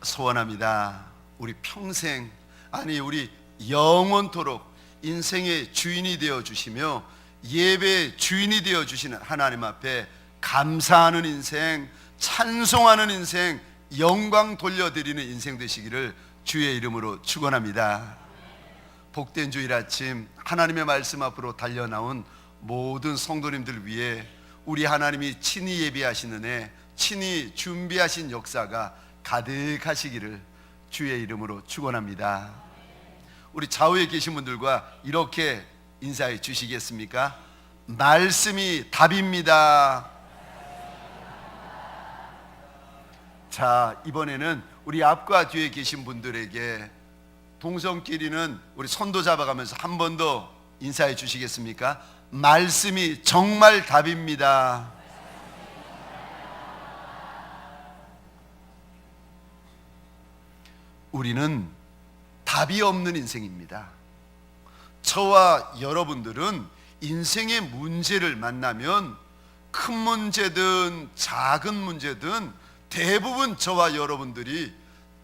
소원합니다. 우리 평생, 아니 우리 영원토록 인생의 주인이 되어 주시며 예배의 주인이 되어 주시는 하나님 앞에 감사하는 인생, 찬송하는 인생, 영광 돌려드리는 인생 되시기를 주의 이름으로 축원합니다. 복된 주일 아침 하나님의 말씀 앞으로 달려나온 모든 성도님들 위해 우리 하나님이 친히 예비하시는 애, 친히 준비하신 역사가 가득하시기를 주의 이름으로 축원합니다. 우리 좌우에 계신 분들과 이렇게 인사해 주시겠습니까? 말씀이 답입니다. 자, 이번에는 우리 앞과 뒤에 계신 분들에게 동성끼리는 우리 손도 잡아가면서 한 번 더 인사해 주시겠습니까? 말씀이 정말 답입니다. 우리는 답이 없는 인생입니다. 저와 여러분들은 인생의 문제를 만나면 큰 문제든 작은 문제든 대부분 저와 여러분들이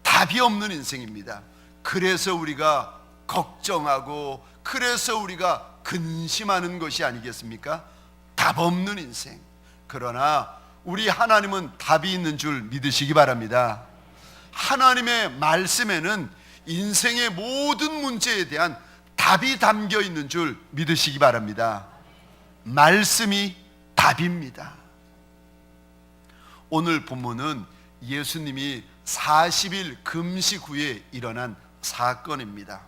답이 없는 인생입니다. 그래서 우리가 걱정하고 그래서 우리가 근심하는 것이 아니겠습니까? 답 없는 인생. 그러나 우리 하나님은 답이 있는 줄 믿으시기 바랍니다. 하나님의 말씀에는 인생의 모든 문제에 대한 답이 담겨 있는 줄 믿으시기 바랍니다. 말씀이 답입니다. 오늘 본문은 예수님이 40일 금식 후에 일어난 사건입니다.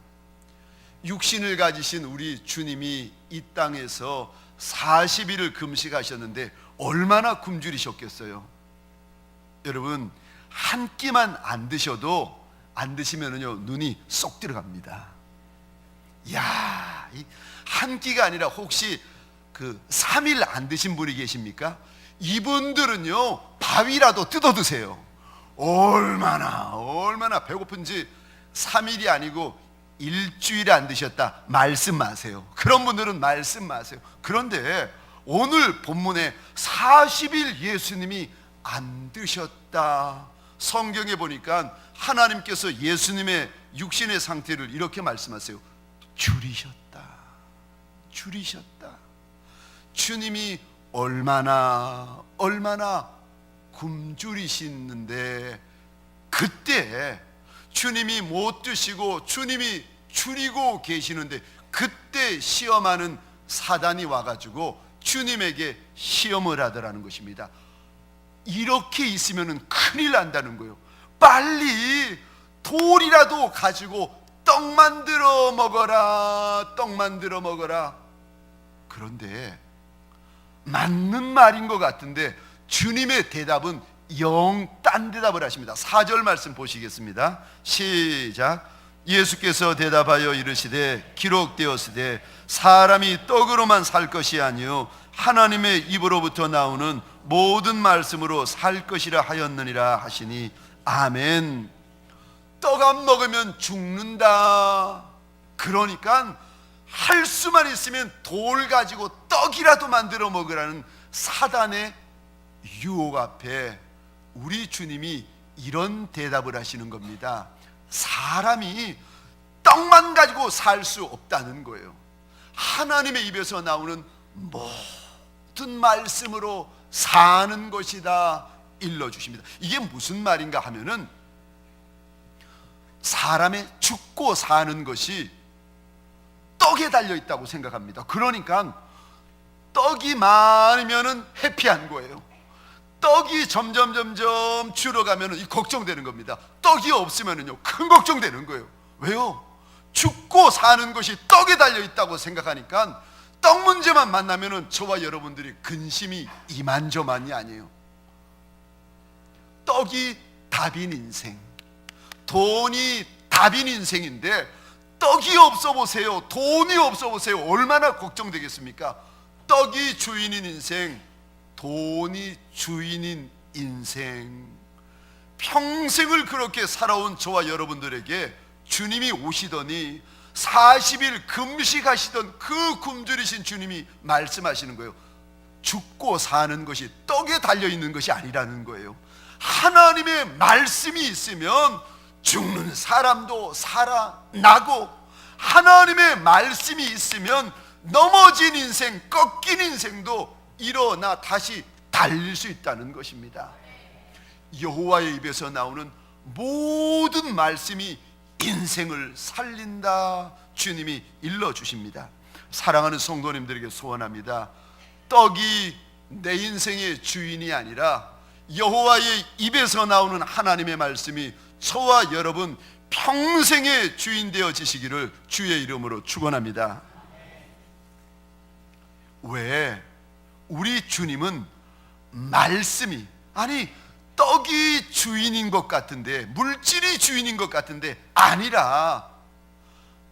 육신을 가지신 우리 주님이 이 땅에서 40일을 금식하셨는데 얼마나 굶주리셨겠어요? 여러분, 한 끼만 안 드셔도 안 드시면은요 눈이 쏙 들어갑니다. 야, 한 끼가 아니라 혹시 그 3일 안 드신 분이 계십니까? 이분들은요 밥이라도 뜯어 드세요. 얼마나 배고픈지 3일이 아니고 일주일 안 드셨다 말씀 마세요. 그런 분들은 말씀 마세요. 그런데 오늘 본문에 40일 예수님이 안 드셨다. 성경에 보니까 하나님께서 예수님의 육신의 상태를 이렇게 말씀하세요. 줄이셨다. 주님이 얼마나 굶주리시는데 그때 주님이 못 드시고 주님이 줄이고 계시는데 그때 시험하는 사단이 와가지고 주님에게 시험을 하더라는 것입니다. 이렇게 있으면 큰일 난다는 거예요. 빨리 돌이라도 가지고 떡 만들어 먹어라. 그런데 맞는 말인 것 같은데 주님의 대답은 영 딴 대답을 하십니다. 4절 말씀 보시겠습니다. 시작. 예수께서 대답하여 이르시되 기록되었으되 사람이 떡으로만 살 것이 아니요 하나님의 입으로부터 나오는 모든 말씀으로 살 것이라 하였느니라 하시니 아멘. 떡 안 먹으면 죽는다. 그러니까 할 수만 있으면 돌 가지고 떡이라도 만들어 먹으라는 사단의 유혹 앞에 우리 주님이 이런 대답을 하시는 겁니다. 사람이 떡만 가지고 살 수 없다는 거예요. 하나님의 입에서 나오는 모든 말씀으로 사는 것이다 일러주십니다. 이게 무슨 말인가 하면은 사람의 죽고 사는 것이 떡에 달려있다고 생각합니다. 그러니까 떡이 많으면 해피한 거예요. 떡이 점점 줄어가면 걱정되는 겁니다. 떡이 없으면요 큰 걱정되는 거예요. 왜요? 죽고 사는 것이 떡에 달려있다고 생각하니까 떡 문제만 만나면 저와 여러분들이 근심이 이만저만이 아니에요. 떡이 답인 인생, 돈이 답인 인생인데 떡이 없어 보세요, 돈이 없어 보세요. 얼마나 걱정되겠습니까? 떡이 주인인 인생, 돈이 주인인 인생, 평생을 그렇게 살아온 저와 여러분들에게 주님이 오시더니 40일 금식하시던 그 굶주리신 주님이 말씀하시는 거예요. 죽고 사는 것이 떡에 달려있는 것이 아니라는 거예요. 하나님의 말씀이 있으면 죽는 사람도 살아나고, 하나님의 말씀이 있으면 넘어진 인생, 꺾인 인생도 일어나 다시 달릴 수 있다는 것입니다. 여호와의 입에서 나오는 모든 말씀이 인생을 살린다, 주님이 일러주십니다. 사랑하는 성도님들에게 소원합니다. 떡이 내 인생의 주인이 아니라 여호와의 입에서 나오는 하나님의 말씀이 저와 여러분 평생의 주인 되어지시기를 주의 이름으로 축원합니다. 왜? 우리 주님은 말씀이, 아니 떡이 주인인 것 같은데, 물질이 주인인 것 같은데 아니라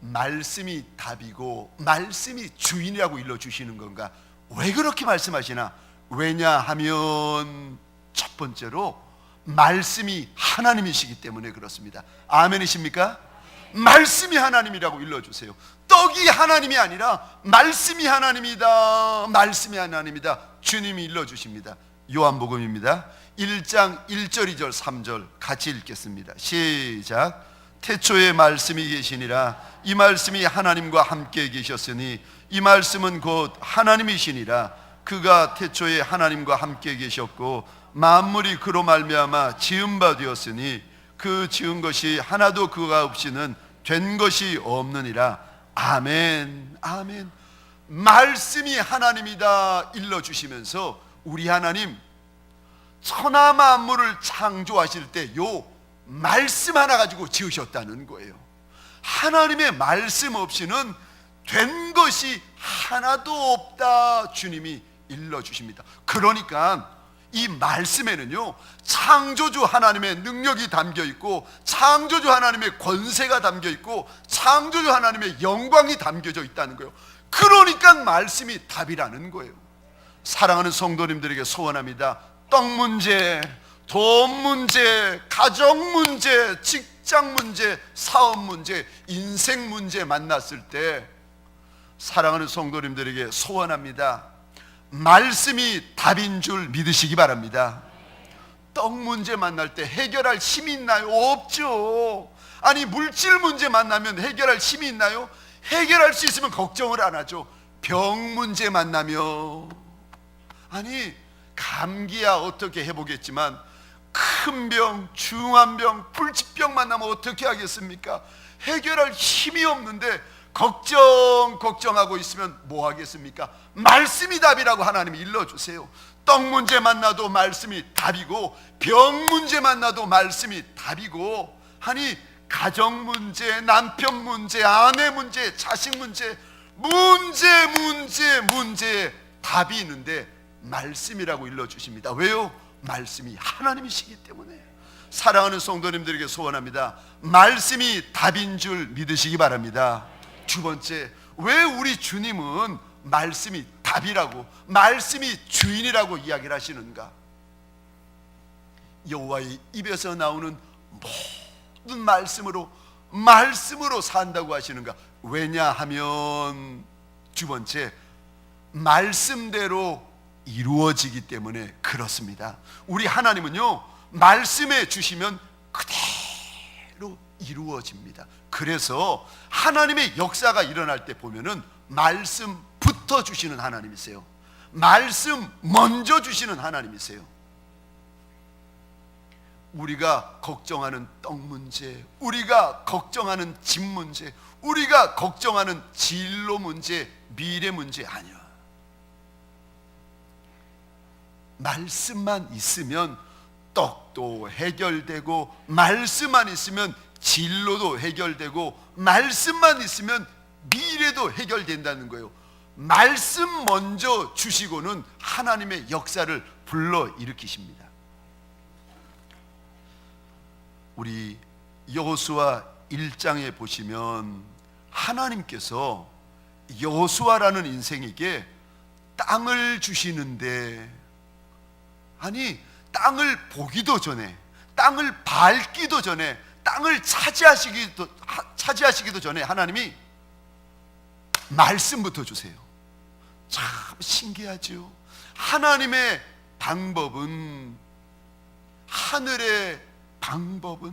말씀이 답이고 말씀이 주인이라고 일러주시는 건가? 왜 그렇게 말씀하시나? 왜냐하면 첫 번째로 말씀이 하나님이시기 때문에 그렇습니다. 아멘이십니까? 말씀이 하나님이라고 일러주세요. 떡이 하나님이 아니라 말씀이 하나님이다, 말씀이 하나님이다, 주님이 일러주십니다. 요한복음입니다. 1장 1절 2절 3절 같이 읽겠습니다. 시작. 태초에 말씀이 계시니라. 이 말씀이 하나님과 함께 계셨으니 이 말씀은 곧 하나님이시니라. 그가 태초에 하나님과 함께 계셨고 만물이 그로 말미암아 지은 바 되었으니 그 지은 것이 하나도 그가 없이는 된 것이 없느니라. 아멘, 아멘. 말씀이 하나님이다 일러주시면서 우리 하나님 천하 만물을 창조하실 때 요 말씀 하나 가지고 지으셨다는 거예요. 하나님의 말씀 없이는 된 것이 하나도 없다, 주님이 일러주십니다. 그러니까 이 말씀에는요 창조주 하나님의 능력이 담겨있고 창조주 하나님의 권세가 담겨있고 창조주 하나님의 영광이 담겨져 있다는 거예요. 그러니까 말씀이 답이라는 거예요. 사랑하는 성도님들에게 소원합니다. 떡 문제, 돈 문제, 가정 문제, 직장 문제, 사업 문제, 인생 문제 만났을 때 사랑하는 성도님들에게 소원합니다. 말씀이 답인 줄 믿으시기 바랍니다. 떡 문제 만날 때 해결할 힘이 있나요? 없죠. 아니 물질 문제 만나면 해결할 힘이 있나요? 해결할 수 있으면 걱정을 안 하죠. 병 문제 만나면, 아니 감기야 어떻게 해보겠지만 큰 병, 중한 병, 불치병 만나면 어떻게 하겠습니까? 해결할 힘이 없는데 걱정하고 있으면 뭐 하겠습니까? 말씀이 답이라고 하나님이 일러주세요. 떡 문제 만나도 말씀이 답이고 병 문제 만나도 말씀이 답이고, 아니 가정 문제, 남편 문제, 아내 문제, 자식 문제, 문제 답이 있는데 말씀이라고 일러주십니다. 왜요? 말씀이 하나님이시기 때문에. 사랑하는 성도님들에게 소원합니다. 말씀이 답인 줄 믿으시기 바랍니다. 두 번째, 왜 우리 주님은 말씀이 답이라고, 말씀이 주인이라고 이야기를 하시는가? 여호와의 입에서 나오는 모든 말씀으로 산다고 하시는가? 왜냐하면 두 번째, 말씀대로 이루어지기 때문에 그렇습니다. 우리 하나님은요 말씀해 주시면 그대로 이루어집니다. 그래서 하나님의 역사가 일어날 때 보면은 말씀부터 주시는 하나님이세요. 말씀 먼저 주시는 하나님이세요. 우리가 걱정하는 떡 문제, 우리가 걱정하는 집 문제, 우리가 걱정하는 진로 문제, 미래 문제 아니야. 말씀만 있으면 떡도 해결되고, 말씀만 있으면 진로도 해결되고, 말씀만 있으면 미래도 해결된다는 거예요. 말씀 먼저 주시고는 하나님의 역사를 불러일으키십니다. 우리 여호수아 1장에 보시면 하나님께서 여호수아라는 인생에게 땅을 주시는데, 아니 땅을 보기도 전에, 땅을 밟기도 전에, 땅을 차지하시기도 전에 하나님이 말씀부터 주세요. 참 신기하죠. 하나님의 방법은 하늘의 방법은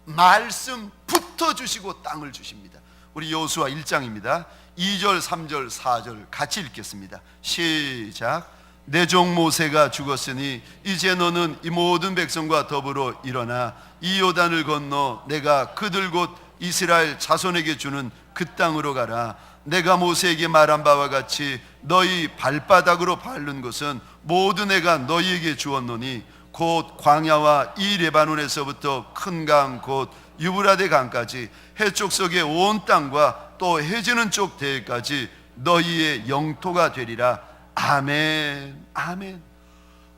말씀 붙어주시고 땅을 주십니다. 우리 여호수아 1장입니다 2절 3절 4절 같이 읽겠습니다. 시작. 내 종 모세가 죽었으니 이제 너는 이 모든 백성과 더불어 일어나 이 요단을 건너 내가 그들 곧 이스라엘 자손에게 주는 그 땅으로 가라. 내가 모세에게 말한 바와 같이 너희 발바닥으로 밟는 것은 모두 내가 너희에게 주었노니 곧 광야와 이 레바논에서부터 큰 강 곧 유브라데 강까지 해쪽 속의 온 땅과 또 해지는 쪽 대까지 너희의 영토가 되리라. 아멘. 아멘.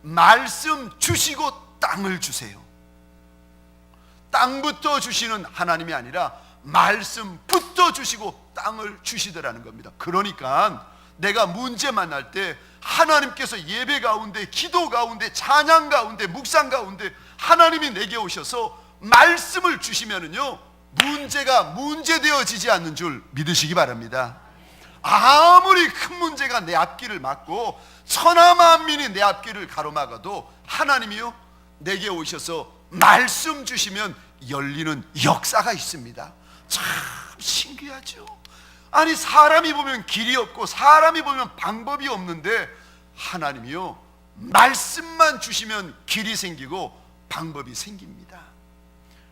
말씀 주시고 땅을 주세요. 땅부터 주시는 하나님이 아니라 말씀부터 주시고 땅을 주시더라는 겁니다. 그러니까 내가 문제 만날 때 하나님께서 예배 가운데, 기도 가운데, 찬양 가운데, 묵상 가운데 하나님이 내게 오셔서 말씀을 주시면은요, 문제가 문제되어지지 않는 줄 믿으시기 바랍니다. 아무리 큰 문제가 내 앞길을 막고 천하만민이 내 앞길을 가로막아도 하나님이요 내게 오셔서 말씀 주시면 열리는 역사가 있습니다. 참 신기하죠. 아니 사람이 보면 길이 없고 사람이 보면 방법이 없는데 하나님이요 말씀만 주시면 길이 생기고 방법이 생깁니다.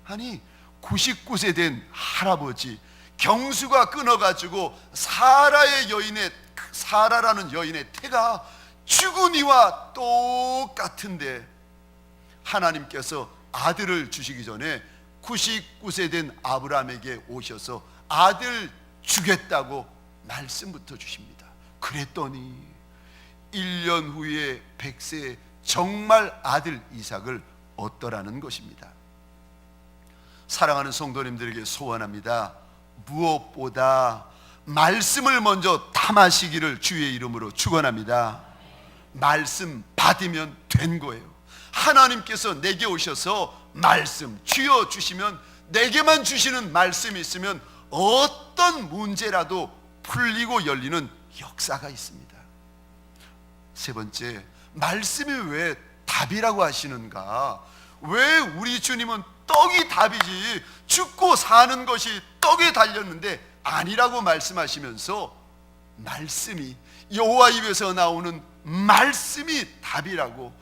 아니 99세 된 할아버지 경수가 끊어가지고 사라라는 여인의 태가 죽은 이와 똑같은데 하나님께서 아들을 주시기 전에 99세 된 아브라함에게 오셔서 아들 주겠다고 말씀부터 주십니다. 그랬더니 1년 후에 100세에 정말 아들 이삭을 얻더라는 것입니다. 사랑하는 성도님들에게 소원합니다. 무엇보다 말씀을 먼저 탐하시기를 주의 이름으로 축원합니다. 말씀 받으면 된 거예요. 하나님께서 내게 오셔서 말씀 주여 주시면 내게만 주시는 말씀이 있으면 어떤 문제라도 풀리고 열리는 역사가 있습니다. 세 번째, 말씀이 왜 답이라고 하시는가? 왜 우리 주님은 떡이 답이지 죽고 사는 것이 떡에 달렸는데 아니라고 말씀하시면서 말씀이 여호와 입에서 나오는 말씀이 답이라고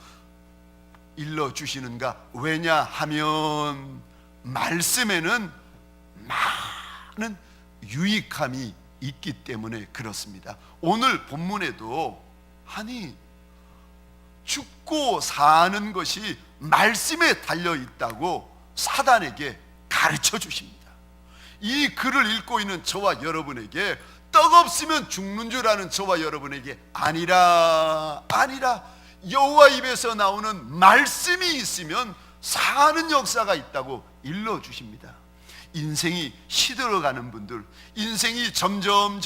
일러주시는가? 왜냐하면 말씀에는 많은 유익함이 있기 때문에 그렇습니다. 오늘 본문에도 아니 죽고 사는 것이 말씀에 달려있다고 사단에게 가르쳐 주십니다. 이 글을 읽고 있는 저와 여러분에게 떡 없으면 죽는 줄 아는 저와 여러분에게 아니라 여호와 입에서 나오는 말씀이 있으면 사는 역사가 있다고 일러주십니다. 인생이 시들어가는 분들, 인생이 점점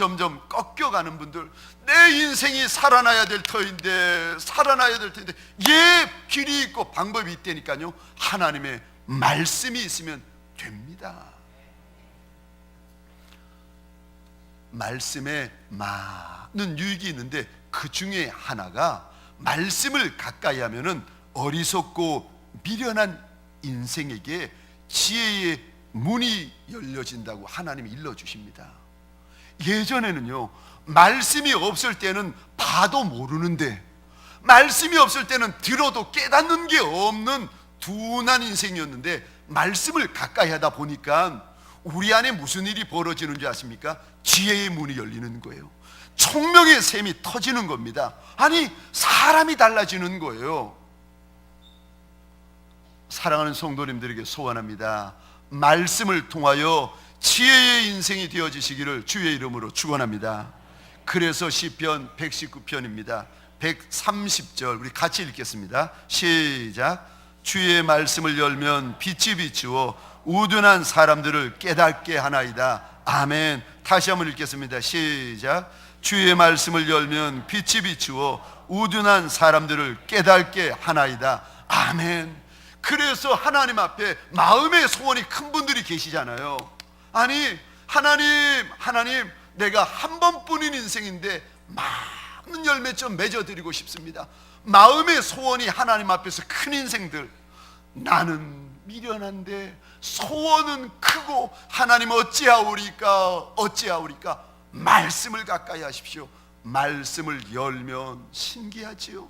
꺾여가는 분들, 내 인생이 살아나야 될 터인데 길이 있고 방법이 있다니까요. 하나님의 말씀이 있으면 됩니다. 말씀에 많은 유익이 있는데 그 중에 하나가 말씀을 가까이 하면은 어리석고 미련한 인생에게 지혜의 문이 열려진다고 하나님이 일러주십니다. 예전에는요 말씀이 없을 때는 봐도 모르는데 말씀이 없을 때는 들어도 깨닫는 게 없는 둔한 인생이었는데 말씀을 가까이 하다 보니까 우리 안에 무슨 일이 벌어지는 줄 아십니까? 지혜의 문이 열리는 거예요. 총명의 샘이 터지는 겁니다. 아니 사람이 달라지는 거예요. 사랑하는 성도님들에게 소원합니다. 말씀을 통하여 지혜의 인생이 되어지시기를 주의 이름으로 축원합니다. 그래서 시편 119편입니다 130절 우리 같이 읽겠습니다. 시작. 주의 말씀을 열면 빛이 비추어 우둔한 사람들을 깨닫게 하나이다. 아멘. 다시 한번 읽겠습니다. 시작. 주의 말씀을 열면 빛이 비추어 우둔한 사람들을 깨닫게 하나이다. 아멘. 그래서 하나님 앞에 마음의 소원이 큰 분들이 계시잖아요. 아니 하나님 내가 한 번뿐인 인생인데 많은 열매 좀 맺어드리고 싶습니다. 마음의 소원이 하나님 앞에서 큰 인생들, 나는 미련한데 소원은 크고 하나님 어찌하오리까 말씀을 가까이 하십시오. 말씀을 열면 신기하지요.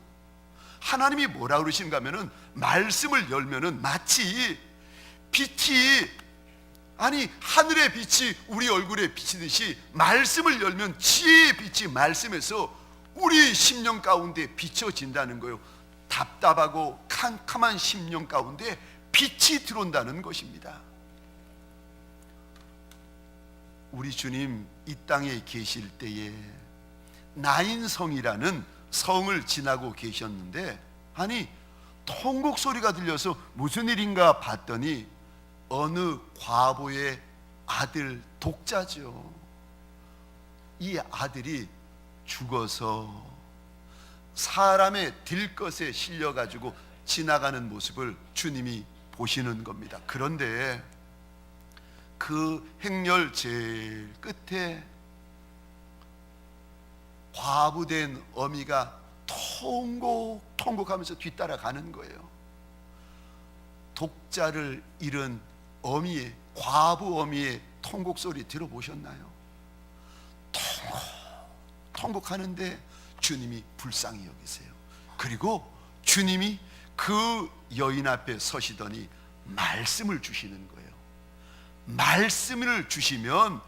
하나님이 뭐라 그러시는가 하면은 말씀을 열면은 마치 빛이 하늘의 빛이 우리 얼굴에 비치듯이 말씀을 열면 지혜의 빛이 말씀에서 우리 심령 가운데 비춰진다는 거예요. 답답하고 캄캄한 심령 가운데 빛이 들어온다는 것입니다. 우리 주님 이 땅에 계실 때에 나인성이라는 성을 지나고 계셨는데 통곡 소리가 들려서 무슨 일인가 봤더니 어느 과부의 아들 독자죠. 이 아들이 죽어서 사람의 들것에 실려가지고 지나가는 모습을 주님이 보시는 겁니다. 그런데 그 행렬 제일 끝에 과부된 어미가 통곡하면서 뒤따라가는 거예요. 독자를 잃은 과부 어미의 통곡 소리 들어보셨나요? 통곡하는데 주님이 불쌍히 여기세요. 그리고 주님이 그 여인 앞에 서시더니 말씀을 주시는 거예요. 말씀을 주시면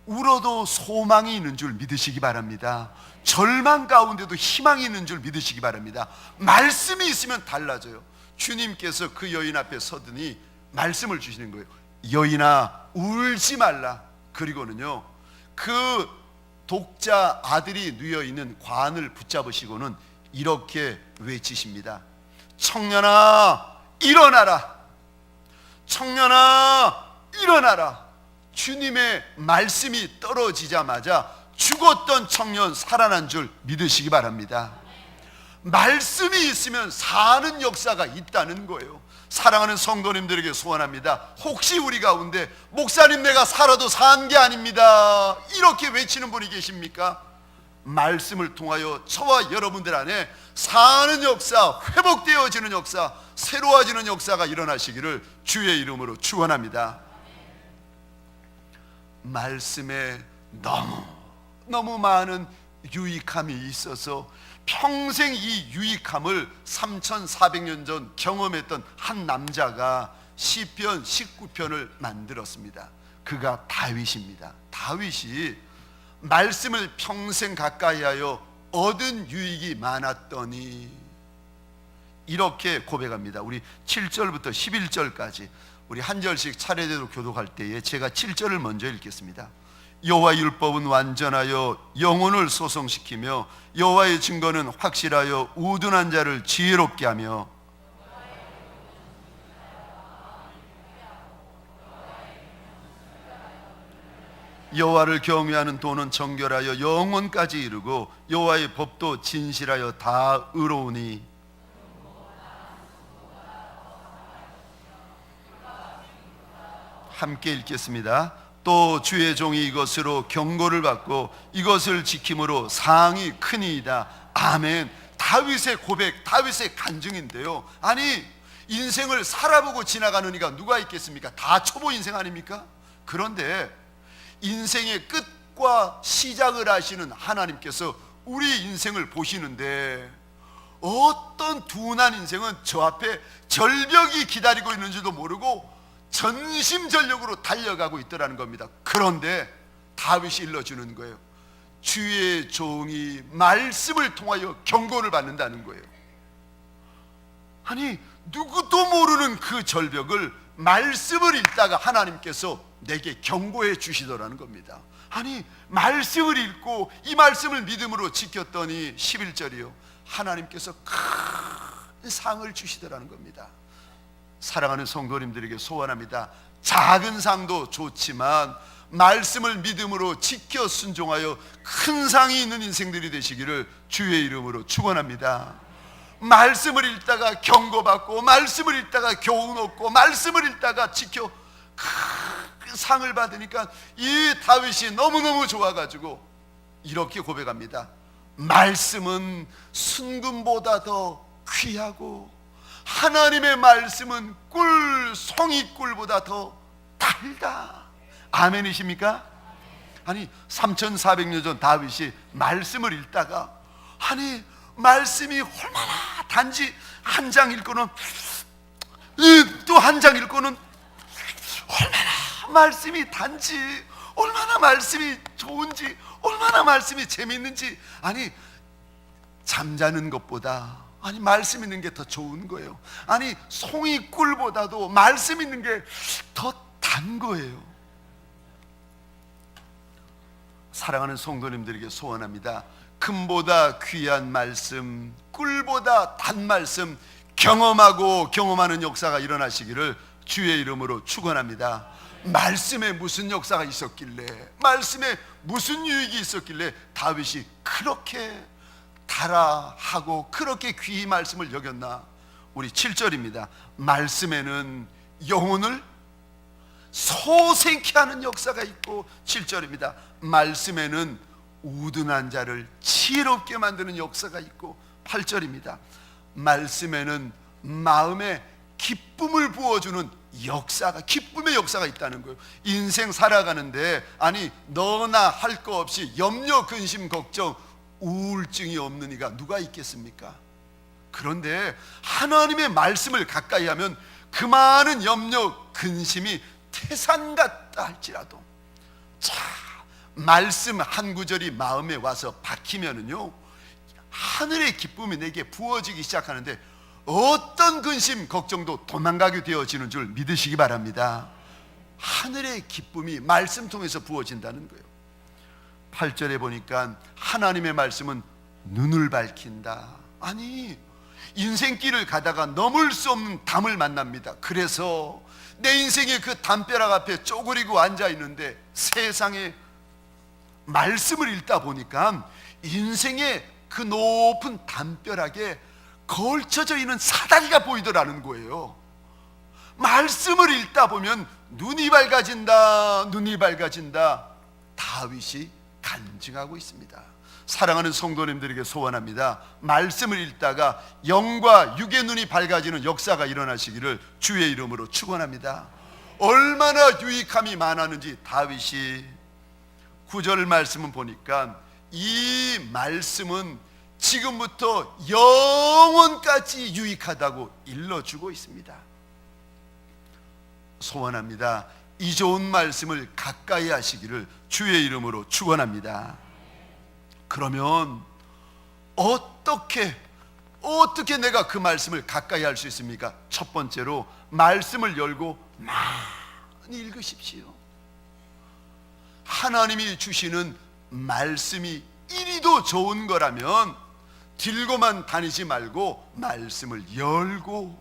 울어도 소망이 있는 줄 믿으시기 바랍니다. 절망 가운데도 희망이 있는 줄 믿으시기 바랍니다. 말씀이 있으면 달라져요. 주님께서 그 여인 앞에 서더니 말씀을 주시는 거예요. 여인아 울지 말라. 그리고는요 그 독자 아들이 누워있는 관을 붙잡으시고는 이렇게 외치십니다. 청년아 일어나라. 청년아 일어나라. 주님의 말씀이 떨어지자마자 죽었던 청년 살아난 줄 믿으시기 바랍니다. 말씀이 있으면 사는 역사가 있다는 거예요. 사랑하는 성도님들에게 소원합니다. 혹시 우리 가운데 목사님 내가 살아도 산 게 아닙니다 이렇게 외치는 분이 계십니까? 말씀을 통하여 저와 여러분들 안에 사는 역사, 회복되어지는 역사, 새로워지는 역사가 일어나시기를 주의 이름으로 축원합니다. 말씀에 너무 많은 유익함이 있어서 평생 이 유익함을 3400년 전 경험했던 한 남자가 시편 19편을 만들었습니다. 그가 다윗입니다. 다윗이 말씀을 평생 가까이 하여 얻은 유익이 많았더니 이렇게 고백합니다. 우리 7절부터 11절까지 우리 한 절씩 차례대로 교독할 때에 제가 7절을 먼저 읽겠습니다. 여호와 율법은 완전하여 영혼을 소성시키며 여호와의 증거는 확실하여 우둔한 자를 지혜롭게 하며 여호와를 경외하는 도는 정결하여 영혼까지 이르고 여호와의 법도 진실하여 다 의로우니 함께 읽겠습니다. 또 주의 종이 이것으로 경고를 받고 이것을 지킴으로 상이 크니이다. 아멘. 다윗의 고백, 다윗의 간증인데요. 인생을 살아보고 지나가는 이가 누가 있겠습니까? 다 초보 인생 아닙니까? 그런데 인생의 끝과 시작을 하시는 하나님께서 우리 인생을 보시는데 어떤 둔한 인생은 저 앞에 절벽이 기다리고 있는 줄도 모르고 전심전력으로 달려가고 있더라는 겁니다. 그런데 다윗이 일러주는 거예요. 주의 종이 말씀을 통하여 경고를 받는다는 거예요. 누구도 모르는 그 절벽을 말씀을 읽다가 하나님께서 내게 경고해 주시더라는 겁니다. 말씀을 읽고 이 말씀을 믿음으로 지켰더니 11절이요 하나님께서 큰 상을 주시더라는 겁니다. 사랑하는 성도님들에게 소원합니다. 작은 상도 좋지만 말씀을 믿음으로 지켜 순종하여 큰 상이 있는 인생들이 되시기를 주의 이름으로 축원합니다. 말씀을 읽다가 경고받고 말씀을 읽다가 교훈 얻고 말씀을 읽다가 지켜 큰 상을 받으니까 이 다윗이 너무너무 좋아가지고 이렇게 고백합니다. 말씀은 순금보다 더 귀하고 하나님의 말씀은 송이꿀보다 더 달다. 아멘이십니까? 아니 3400년 전 다윗이 말씀을 읽다가 아니 말씀이 얼마나 단지 한 장 읽고는 또 한 장 읽고는 얼마나 말씀이 단지 얼마나 말씀이 좋은지 얼마나 말씀이 재미있는지 아니 잠자는 것보다 아니 말씀 있는 게 더 좋은 거예요. 아니 송이꿀보다도 말씀 있는 게 더 단 거예요. 사랑하는 성도님들에게 소원합니다. 금보다 귀한 말씀, 꿀보다 단 말씀 경험하고 경험하는 역사가 일어나시기를 주의 이름으로 축원합니다. 말씀에 무슨 역사가 있었길래, 말씀에 무슨 유익이 있었길래 다윗이 그렇게 달아하고 그렇게 귀히 말씀을 여겼나? 우리 7절입니다. 말씀에는 영혼을 소생케 하는 역사가 있고, 7절입니다. 말씀에는 우둔한 자를 지혜롭게 만드는 역사가 있고, 8절입니다. 말씀에는 마음에 기쁨을 부어주는 역사가, 기쁨의 역사가 있다는 거예요. 인생 살아가는데 아니 너나 할 거 없이 염려, 근심, 걱정, 우울증이 없는 이가 누가 있겠습니까? 그런데 하나님의 말씀을 가까이 하면 그 많은 염려, 근심이 태산 같다 할지라도 자, 말씀 한 구절이 마음에 와서 박히면은요 하늘의 기쁨이 내게 부어지기 시작하는데 어떤 근심, 걱정도 도망가게 되어지는 줄 믿으시기 바랍니다. 하늘의 기쁨이 말씀 통해서 부어진다는 거예요. 8절에 보니까 하나님의 말씀은 눈을 밝힌다. 아니 인생길을 가다가 넘을 수 없는 담을 만납니다. 그래서 내 인생의 그 담벼락 앞에 쪼그리고 앉아 있는데 세상에 말씀을 읽다 보니까 인생의 그 높은 담벼락에 걸쳐져 있는 사다리가 보이더라는 거예요. 말씀을 읽다 보면 눈이 밝아진다, 눈이 밝아진다. 다윗이 간증하고 있습니다. 사랑하는 성도님들에게 소원합니다. 말씀을 읽다가 영과 육의 눈이 밝아지는 역사가 일어나시기를 주의 이름으로 축원합니다. 얼마나 유익함이 많았는지 다윗이 9절 말씀을 보니까 이 말씀은 지금부터 영원까지 유익하다고 일러주고 있습니다. 소원합니다. 이 좋은 말씀을 가까이 하시기를 주의 이름으로 축원합니다. 그러면 어떻게 내가 그 말씀을 가까이 할 수 있습니까? 첫 번째로 말씀을 열고 많이 읽으십시오. 하나님이 주시는 말씀이 이리도 좋은 거라면 들고만 다니지 말고 말씀을 열고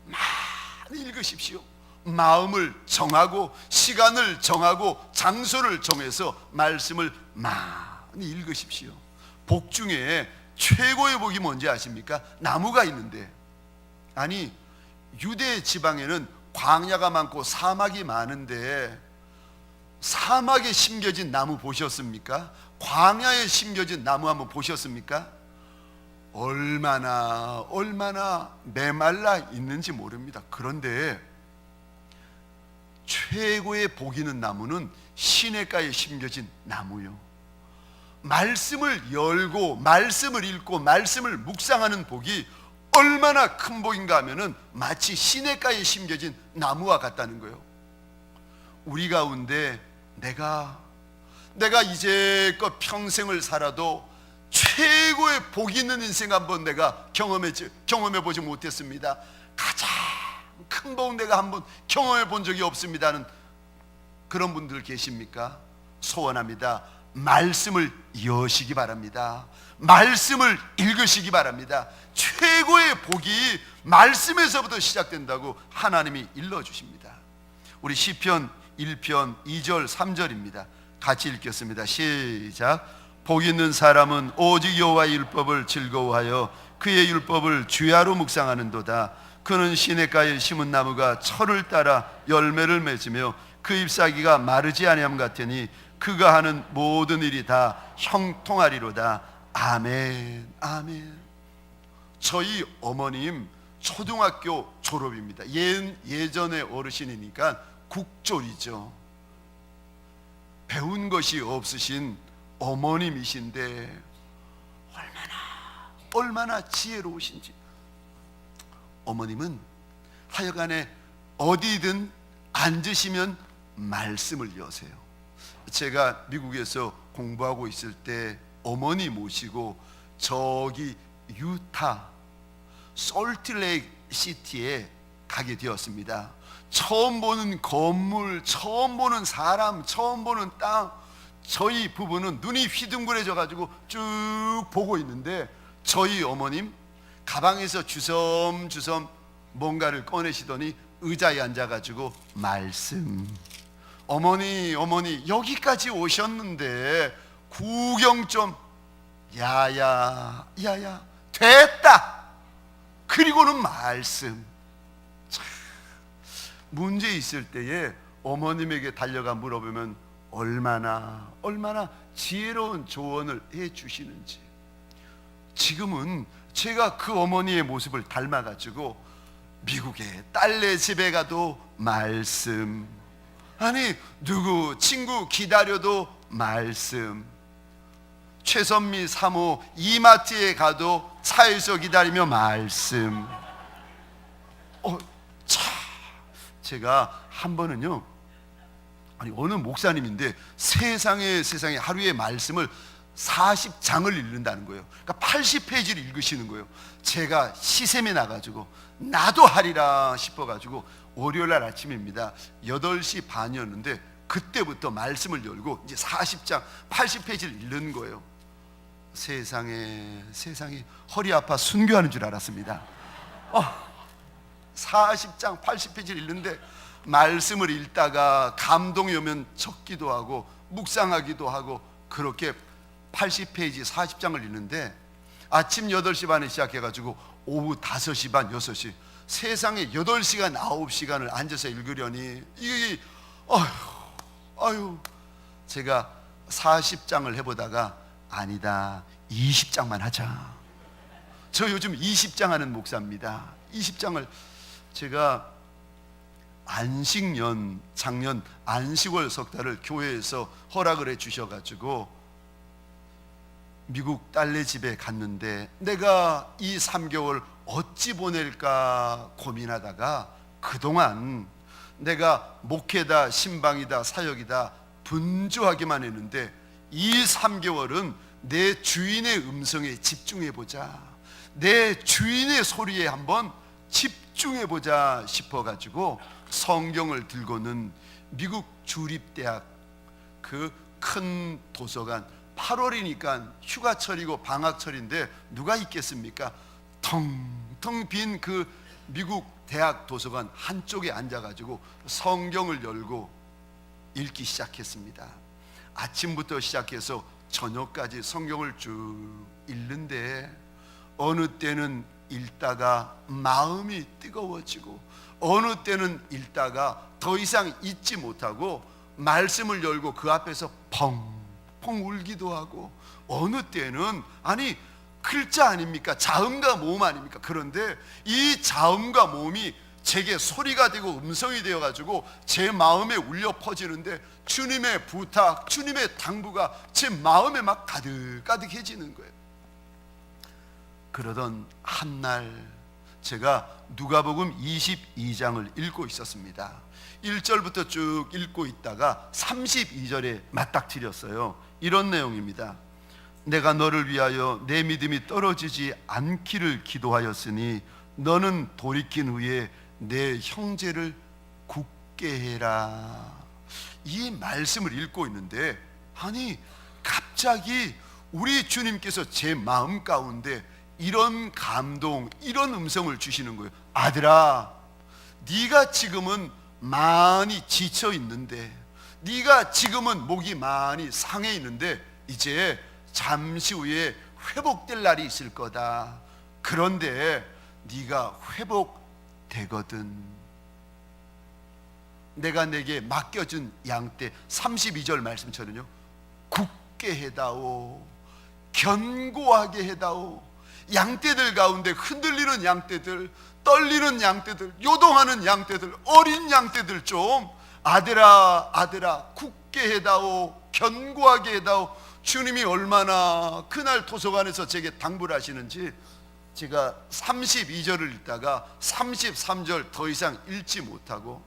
많이 읽으십시오. 마음을 정하고 시간을 정하고 장소를 정해서 말씀을 많이 읽으십시오. 복 중에 최고의 복이 뭔지 아십니까? 나무가 있는데 아니 유대 지방에는 광야가 많고 사막이 많은데 사막에 심겨진 나무 보셨습니까? 광야에 심겨진 나무 한번 보셨습니까? 얼마나 메말라 있는지 모릅니다. 그런데 최고의 복 있는 나무는 시냇가에 심겨진 나무요. 말씀을 열고 말씀을 읽고 말씀을 묵상하는 복이 얼마나 큰 복인가 하면은 마치 시냇가에 심겨진 나무와 같다는 거예요. 우리 가운데 내가 이제껏 평생을 살아도 최고의 복 있는 인생 한번 내가 경험해 보지 못했습니다. 가장 큰 복 내가 한번 경험해 본 적이 없습니다는 그런 분들 계십니까? 소원합니다. 말씀을 여시기 바랍니다. 말씀을 읽으시기 바랍니다. 최고의 복이 말씀에서부터 시작된다고 하나님이 일러주십니다. 우리 시편 1편 2절 3절입니다. 같이 읽겠습니다. 시작. 복 있는 사람은 오직 여호와의 율법을 즐거워하여 그의 율법을 주야로 묵상하는도다. 그는 시냇가에 심은 나무가 철을 따라 열매를 맺으며 그 잎사귀가 마르지 아니함 같으니 그가 하는 모든 일이 다 형통하리로다. 아멘. 아멘. 저희 어머님 초등학교 졸업입니다. 예전의 어르신이니까 국졸이죠. 배운 것이 없으신 어머님이신데 얼마나 지혜로우신지. 어머님은 하여간에 어디든 앉으시면 말씀을 여세요. 제가 미국에서 공부하고 있을 때 어머니 모시고 저기 유타 솔트레이크 시티에 가게 되었습니다. 처음 보는 건물, 처음 보는 사람, 처음 보는 땅. 저희 부부는 눈이 휘둥그레져 가지고 쭉 보고 있는데 저희 어머님 가방에서 주섬주섬 뭔가를 꺼내시더니 의자에 앉아가지고 말씀. 어머니 여기까지 오셨는데 구경 좀. 야야 됐다. 그리고는 말씀. 참, 문제 있을 때에 어머님에게 달려가 물어보면 얼마나 지혜로운 조언을 해주시는지. 지금은 제가 그 어머니의 모습을 닮아가지고 미국에 딸네 집에 가도 말씀, 아니 누구 친구 기다려도 말씀, 최선미 사모 이마트에 가도 차에서 기다리며 말씀. 제가 한 번은요, 아니 어느 목사님인데 세상에 하루에 말씀을 40장을 읽는다는 거예요. 그러니까 80페이지를 읽으시는 거예요. 제가 시샘에 나가지고 나도 하리라 싶어가지고 월요일날 아침입니다. 8시 반이었는데 그때부터 말씀을 열고 이제 40장 80페이지를 읽는 거예요. 세상에 허리 아파 순교하는 줄 알았습니다. 40장 80페이지를 읽는데 말씀을 읽다가 감동이 오면 적기도 하고 묵상하기도 하고 그렇게 80페이지 40장을 읽는데 아침 8시 반에 시작해가지고 오후 5시 반 6시 세상에 8시간 9시간을 앉아서 읽으려니 이게 제가 40장을 해보다가 아니다 20장만 하자. 저 요즘 20장 하는 목사입니다. 20장을 제가 안식년 작년 안식월 석달을 교회에서 허락을 해 주셔가지고 미국 딸네 집에 갔는데 내가 이 3개월 어찌 보낼까 고민하다가 그동안 내가 목회다 신방이다 사역이다 분주하기만 했는데 이 3개월은 내 주인의 음성에 집중해보자, 내 주인의 소리에 한번 집중해보자 싶어가지고 성경을 들고는 미국 주립대학 그 큰 도서관 8월이니까 휴가철이고 방학철인데 누가 있겠습니까? 텅텅 빈 그 미국 대학 도서관 한쪽에 앉아가지고 성경을 열고 읽기 시작했습니다. 아침부터 시작해서 저녁까지 성경을 쭉 읽는데 어느 때는 읽다가 마음이 뜨거워지고 어느 때는 읽다가 더 이상 읽지 못하고 말씀을 열고 그 앞에서 펑펑 울기도 하고 어느 때는 아니 글자 아닙니까? 자음과 모음 아닙니까? 그런데 이 자음과 모음이 제게 소리가 되고 음성이 되어가지고 제 마음에 울려 퍼지는데 주님의 부탁, 주님의 당부가 제 마음에 막 가득가득해지는 거예요. 그러던 한날 제가 누가복음 22장을 읽고 있었습니다. 1절부터 쭉 읽고 있다가 32절에 맞닥뜨렸어요. 이런 내용입니다. 내가 너를 위하여 내 믿음이 떨어지지 않기를 기도하였으니 너는 돌이킨 후에 내 형제를 굳게 해라. 이 말씀을 읽고 있는데 아니 갑자기 우리 주님께서 제 마음 가운데 이런 감동, 이런 음성을 주시는 거예요. 아들아, 네가 지금은 많이 지쳐 있는데, 네가 지금은 목이 많이 상해 있는데 이제 잠시 후에 회복될 날이 있을 거다. 그런데 네가 회복되거든 내가 내게 맡겨준 양떼 32절 말씀처럼요 굳게 해다오, 견고하게 해다오, 양떼들 가운데 흔들리는 양떼들, 떨리는 양떼들, 요동하는 양떼들, 어린 양떼들 좀 아들아 아들아 굳게 해다오, 견고하게 해다오. 주님이 얼마나 그날 도서관에서 제게 당부를 하시는지 제가 32절을 읽다가 33절 더 이상 읽지 못하고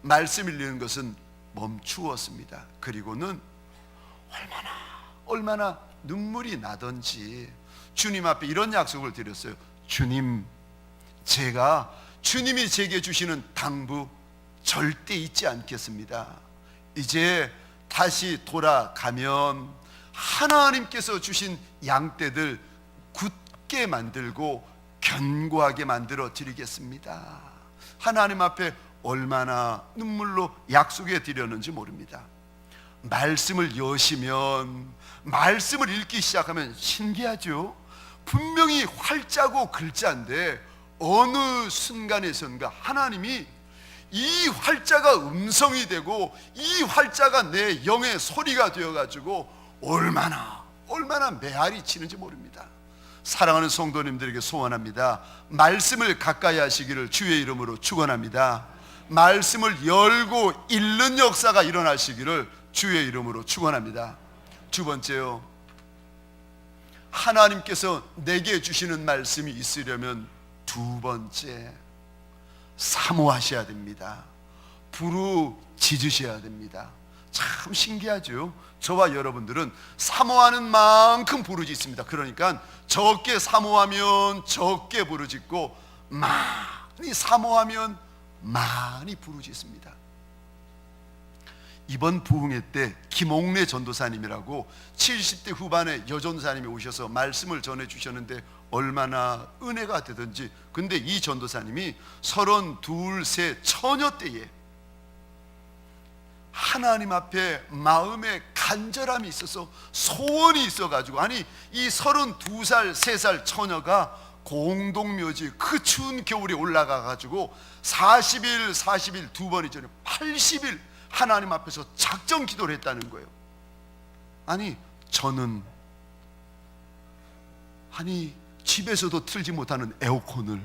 말씀 읽는 것은 멈추었습니다. 그리고는 얼마나 눈물이 나던지 주님 앞에 이런 약속을 드렸어요. 주님, 제가 주님이 제게 주시는 당부 절대 잊지 않겠습니다. 이제 다시 돌아가면 하나님께서 주신 양떼들 굳게 만들고 견고하게 만들어 드리겠습니다. 하나님 앞에 얼마나 눈물로 약속해 드렸는지 모릅니다. 말씀을 여시면, 말씀을 읽기 시작하면 신기하죠. 분명히 활자고 글자인데 어느 순간에선가 하나님이 이 활자가 음성이 되고 이 활자가 내 영의 소리가 되어가지고 얼마나 메아리 치는지 모릅니다. 사랑하는 성도님들에게 소원합니다. 말씀을 가까이 하시기를 주의 이름으로 축원합니다. 말씀을 열고 읽는 역사가 일어나시기를 주의 이름으로 축원합니다. 두 번째요, 하나님께서 내게 주시는 말씀이 있으려면 두 번째, 사모하셔야 됩니다. 부르짖으셔야 됩니다. 참 신기하죠. 저와 여러분들은 사모하는 만큼 부르짖습니다. 그러니까 적게 사모하면 적게 부르짖고 많이 사모하면 많이 부르짖습니다. 이번 부흥회 때 김옥래 전도사님이라고 70대 후반의 여전도사님이 오셔서 말씀을 전해주셨는데 얼마나 은혜가 되든지. 근데 이 전도사님이 32, 3 처녀 때에 하나님 앞에 마음에 간절함이 있어서 소원이 있어가지고, 아니 이 32살 3살 처녀가 공동묘지 그 추운 겨울에 올라가가지고 40일 두 번이 전에 80일 하나님 앞에서 작정 기도를 했다는 거예요. 아니 저는 집에서도 틀지 못하는 에어컨을,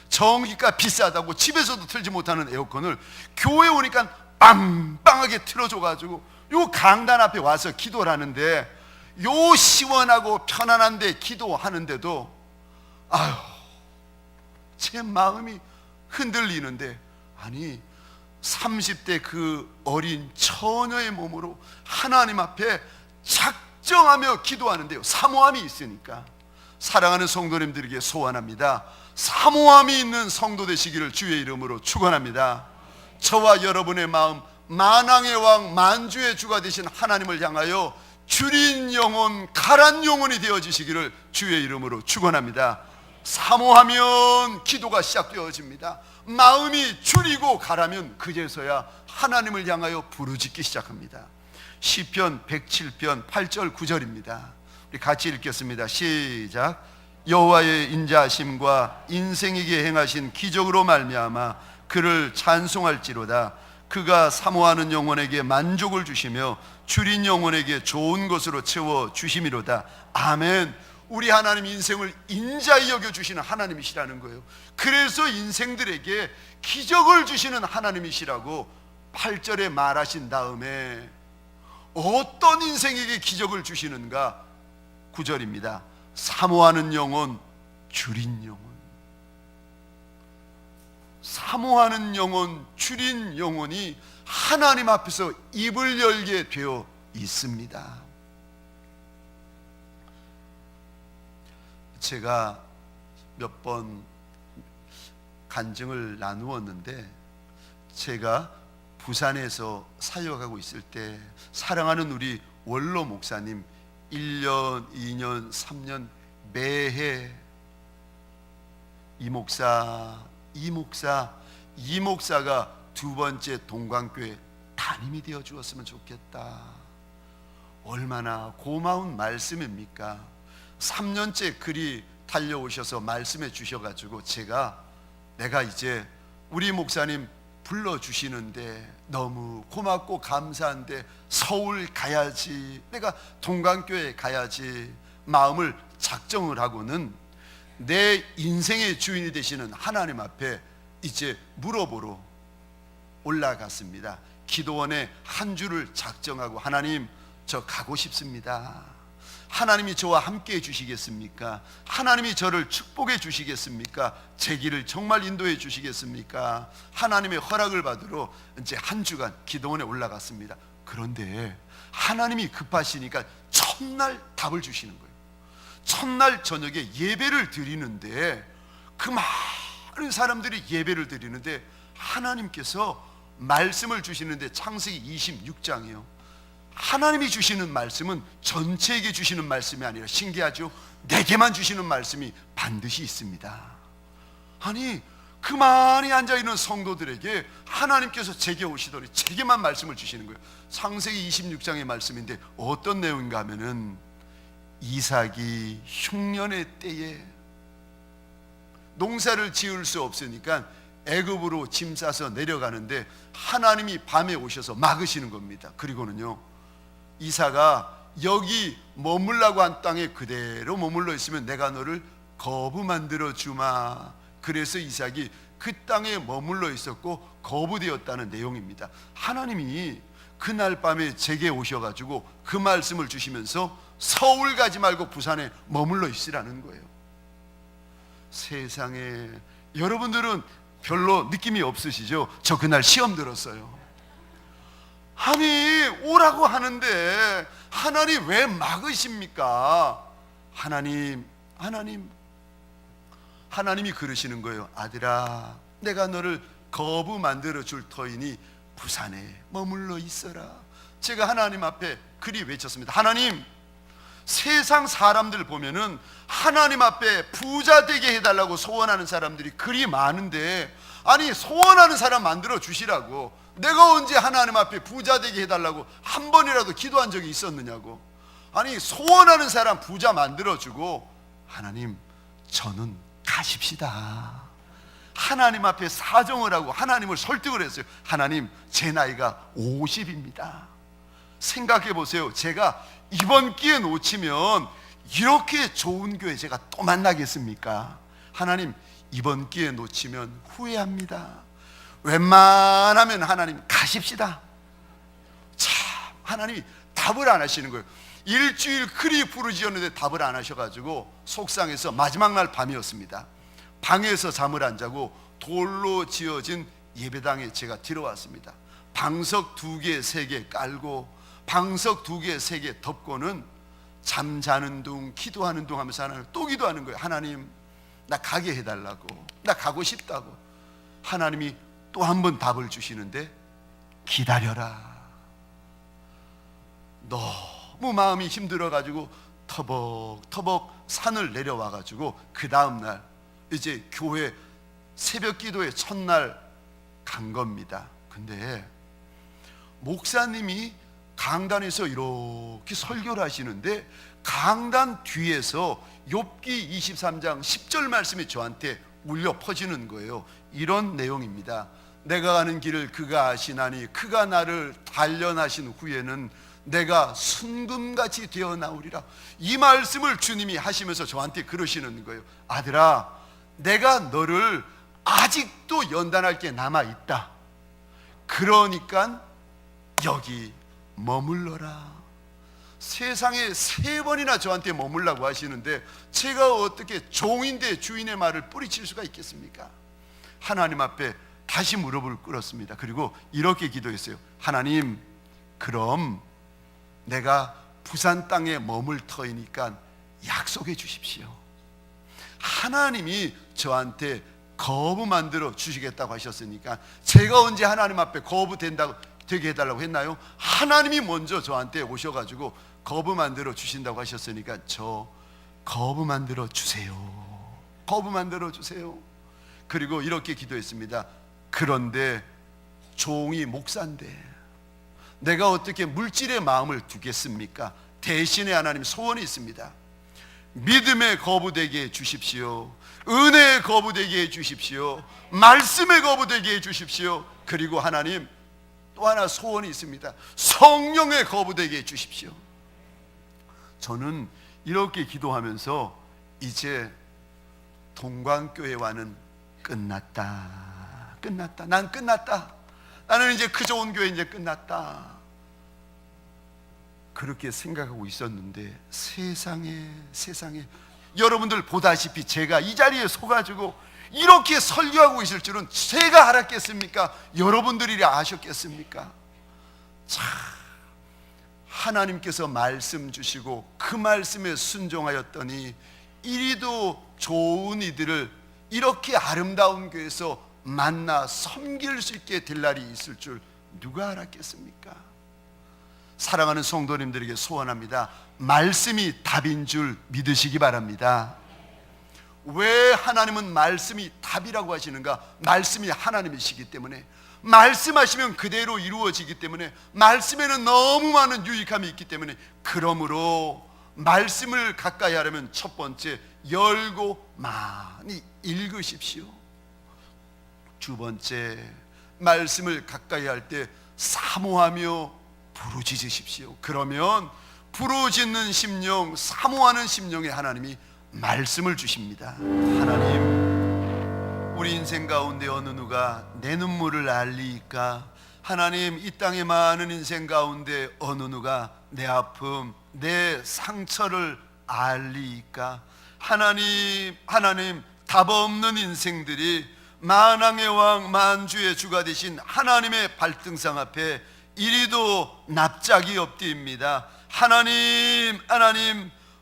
전기가 비싸다고 집에서도 틀지 못하는 에어컨을 교회 오니까 빵빵하게 틀어줘가지고 요 강단 앞에 와서 기도를 하는데, 요 시원하고 편안한데 기도하는데도 아유 제 마음이 흔들리는데, 아니 30대 그 어린 처녀의 몸으로 하나님 앞에 작정하며 기도하는데요, 사모함이 있으니까. 사랑하는 성도님들에게 소원합니다. 사모함이 있는 성도 되시기를 주의 이름으로 축원합니다. 저와 여러분의 마음, 만왕의 왕 만주의 주가 되신 하나님을 향하여 줄인 영혼, 가란 영혼이 되어지시기를 주의 이름으로 축원합니다. 사모하면 기도가 시작되어집니다. 마음이 줄이고 가라면 그제서야 하나님을 향하여 부르짖기 시작합니다. 시편 107편 8절 9절입니다. 우리 같이 읽겠습니다. 시작. 여호와의 인자하심과 인생에게 행하신 기적으로 말미암아 그를 찬송할지로다. 그가 사모하는 영혼에게 만족을 주시며 줄인 영혼에게 좋은 것으로 채워 주심이로다. 아멘. 우리 하나님 인생을 인자히 여겨주시는 하나님이시라는 거예요. 그래서 인생들에게 기적을 주시는 하나님이시라고 8절에 말하신 다음에 어떤 인생에게 기적을 주시는가? 9절입니다. 사모하는 영혼, 줄인 영혼. 사모하는 영혼, 줄인 영혼이 하나님 앞에서 입을 열게 되어 있습니다. 제가 몇 번 간증을 나누었는데, 제가 부산에서 사역하고 있을 때 사랑하는 우리 원로 목사님 1년, 2년, 3년 매해 이 목사가 두 번째 동광교회 담임이 되어 주었으면 좋겠다. 얼마나 고마운 말씀입니까? 3년째 글이 달려오셔서 말씀해 주셔가지고 내가 이제 우리 목사님 불러주시는데 너무 고맙고 감사한데 서울 가야지, 내가 동강교회 가야지 마음을 작정을 하고는 내 인생의 주인이 되시는 하나님 앞에 이제 물어보러 올라갔습니다. 기도원에 한 주를 작정하고, 하나님, 저 가고 싶습니다. 하나님이 저와 함께 해 주시겠습니까? 하나님이 저를 축복해 주시겠습니까? 제 길을 정말 인도해 주시겠습니까? 하나님의 허락을 받으러 이제 한 주간 기도원에 올라갔습니다. 그런데 하나님이 급하시니까 첫날 답을 주시는 거예요. 첫날 저녁에 예배를 드리는데, 그 많은 사람들이 예배를 드리는데 하나님께서 말씀을 주시는데, 창세기 26장이요, 하나님이 주시는 말씀은 전체에게 주시는 말씀이 아니라, 신기하죠? 내게만 주시는 말씀이 반드시 있습니다. 아니, 그 많이 앉아있는 성도들에게 하나님께서 제게 오시더니 제게만 말씀을 주시는 거예요. 창세기 26장의 말씀인데 어떤 내용인가 하면은, 이삭이 흉년의 때에 농사를 지을 수 없으니까 애굽으로 짐 싸서 내려가는데 하나님이 밤에 오셔서 막으시는 겁니다. 그리고는요, 이삭아, 여기 머물라고 한 땅에 그대로 머물러 있으면 내가 너를 거부 만들어 주마. 그래서 이삭이 그 땅에 머물러 있었고 거부되었다는 내용입니다. 하나님이 그날 밤에 제게 오셔가지고 그 말씀을 주시면서 서울 가지 말고 부산에 머물러 있으라는 거예요. 세상에, 여러분들은 별로 느낌이 없으시죠? 저 그날 시험 들었어요. 아니, 오라고 하는데 하나님 왜 막으십니까? 하나님이 그러시는 거예요. 아들아, 내가 너를 거부 만들어 줄 터이니 부산에 머물러 있어라. 제가 하나님 앞에 그리 외쳤습니다. 하나님, 세상 사람들 보면은 하나님 앞에 부자 되게 해달라고 소원하는 사람들이 그리 많은데, 아니, 소원하는 사람 만들어 주시라고. 내가 언제 하나님 앞에 부자 되게 해달라고 한 번이라도 기도한 적이 있었느냐고. 아니, 소원하는 사람 부자 만들어 주고, 하나님, 저는 가십시다. 하나님 앞에 사정을 하고 하나님을 설득을 했어요. 하나님, 제 나이가 50입니다. 생각해 보세요. 제가 이번 기회 놓치면 이렇게 좋은 교회 제가 또 만나겠습니까? 하나님, 이번 기회 놓치면 후회합니다. 웬만하면 하나님 가십시다. 참, 하나님이 답을 안 하시는 거예요. 일주일 그리 부르짖었는데 답을 안 하셔가지고 속상해서 마지막 날 밤이었습니다. 방에서 잠을 안 자고 돌로 지어진 예배당에 제가 들어왔습니다. 방석 2개, 3개 깔고 방석 2개, 3개 덮고는 잠자는 둥, 기도하는 둥 하면서 하나님 또 기도하는 거예요. 하나님, 나 가게 해달라고, 나 가고 싶다고. 하나님이 또 한 번 답을 주시는데, 기다려라. 너무 마음이 힘들어가지고 터벅터벅 산을 내려와가지고 그 다음날 이제 교회 새벽 기도의 첫날 간 겁니다. 근데 목사님이 강단에서 이렇게 설교를 하시는데, 강단 뒤에서 욥기 23장 10절 말씀이 저한테 울려 퍼지는 거예요. 이런 내용입니다. 내가 가는 길을 그가 아시나니 그가 나를 단련하신 후에는 내가 순금같이 되어 나오리라. 이 말씀을 주님이 하시면서 저한테 그러시는 거예요. 아들아, 내가 너를 아직도 연단할 게 남아있다. 그러니까 여기 머물러라. 세상에 3번이나 저한테 머물라고 하시는데 제가 어떻게 종인데 주인의 말을 뿌리칠 수가 있겠습니까? 하나님 앞에 다시 무릎을 꿇었습니다. 그리고 이렇게 기도했어요. 하나님, 그럼 내가 부산 땅에 머물 터이니까 약속해 주십시오. 하나님이 저한테 거부 만들어 주시겠다고 하셨으니까 제가 언제 하나님 앞에 거부 되게 해달라고 했나요? 하나님이 먼저 저한테 오셔가지고 거부 만들어 주신다고 하셨으니까 저 거부 만들어 주세요. 거부 만들어 주세요. 그리고 이렇게 기도했습니다. 그런데 종이 목사인데 내가 어떻게 물질의 마음을 두겠습니까? 대신에 하나님 소원이 있습니다. 믿음에 거부되게 해 주십시오. 은혜에 거부되게 해 주십시오. 말씀에 거부되게 해 주십시오. 그리고 하나님, 또 하나 소원이 있습니다. 성령에 거부되게 해 주십시오. 저는 이렇게 기도하면서 이제 동광교회와는 끝났다. 난 끝났다. 나는 이제 그 좋은 교회 이제 끝났다. 그렇게 생각하고 있었는데 세상에 여러분들 보다시피 제가 이 자리에 서가지고 이렇게 설교하고 있을 줄은 제가 알았겠습니까? 여러분들이 아셨겠습니까? 참, 하나님께서 말씀 주시고 그 말씀에 순종하였더니 이리도 좋은 이들을 이렇게 아름다운 교회에서 만나 섬길 수 있게 될 날이 있을 줄 누가 알았겠습니까? 사랑하는 성도님들에게 소원합니다. 말씀이 답인 줄 믿으시기 바랍니다. 왜 하나님은 말씀이 답이라고 하시는가? 말씀이 하나님이시기 때문에, 말씀하시면 그대로 이루어지기 때문에, 말씀에는 너무 많은 유익함이 있기 때문에, 그러므로 말씀을 가까이 하려면 첫 번째, 열고 많이 읽으십시오. 두 번째, 말씀을 가까이 할 때 사모하며 부르짖으십시오. 그러면 부르짖는 심령, 사모하는 심령에 하나님이 말씀을 주십니다. 하나님, 우리 인생 가운데 어느 누가 내 눈물을 알리이까? 하나님, 이 땅의 많은 인생 가운데 어느 누가 내 아픔, 내 상처를 알리이까? 하나님, 답 없는 인생들이 만왕의 왕 만주의 주가 되신 하나님의 발등상 앞에 이리도 납작이 없디입니다. 하나님,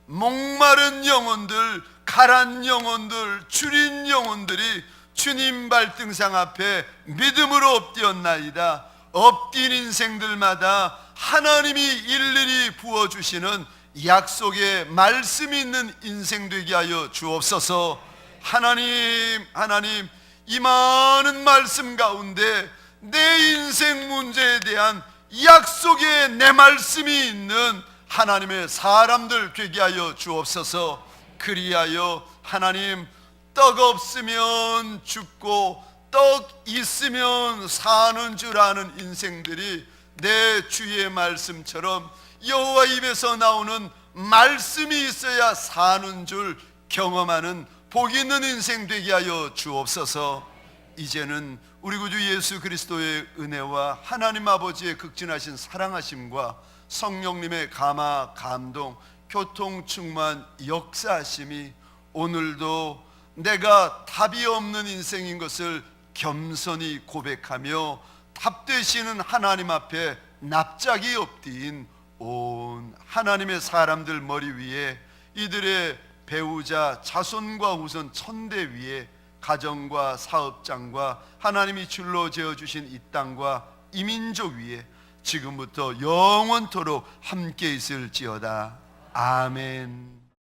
목마른 영혼들, 가란 영혼들, 줄인 영혼들이 주님 발등상 앞에 믿음으로 엎디었나이다. 엎딘 인생들마다 하나님이 일일이 부어주시는 약속의 말씀이 있는 인생 되게 하여 주옵소서. 하나님, 이 많은 말씀 가운데 내 인생 문제에 대한 약속의 내 말씀이 있는 하나님의 사람들 되게 하여 주옵소서. 그리하여 하나님, 떡 없으면 죽고 떡 있으면 사는 줄 아는 인생들이 내 주의 말씀처럼 여호와 입에서 나오는 말씀이 있어야 사는 줄 경험하는 복 있는 인생 되게 하여 주옵소서. 이제는 우리 구주 예수 그리스도의 은혜와 하나님 아버지의 극진하신 사랑하심과 성령님의 감화, 감동, 교통, 충만, 역사하심이 오늘도 내가 답이 없는 인생인 것을 겸손히 고백하며 답 되시는 하나님 앞에 납작이 엎드린 온 하나님의 사람들 머리 위에, 이들의 배우자, 자손과 후손 천대 위에, 가정과 사업장과 하나님이 줄로 지어주신 이 땅과 이 민족 위에 지금부터 영원토록 함께 있을지어다. 아멘.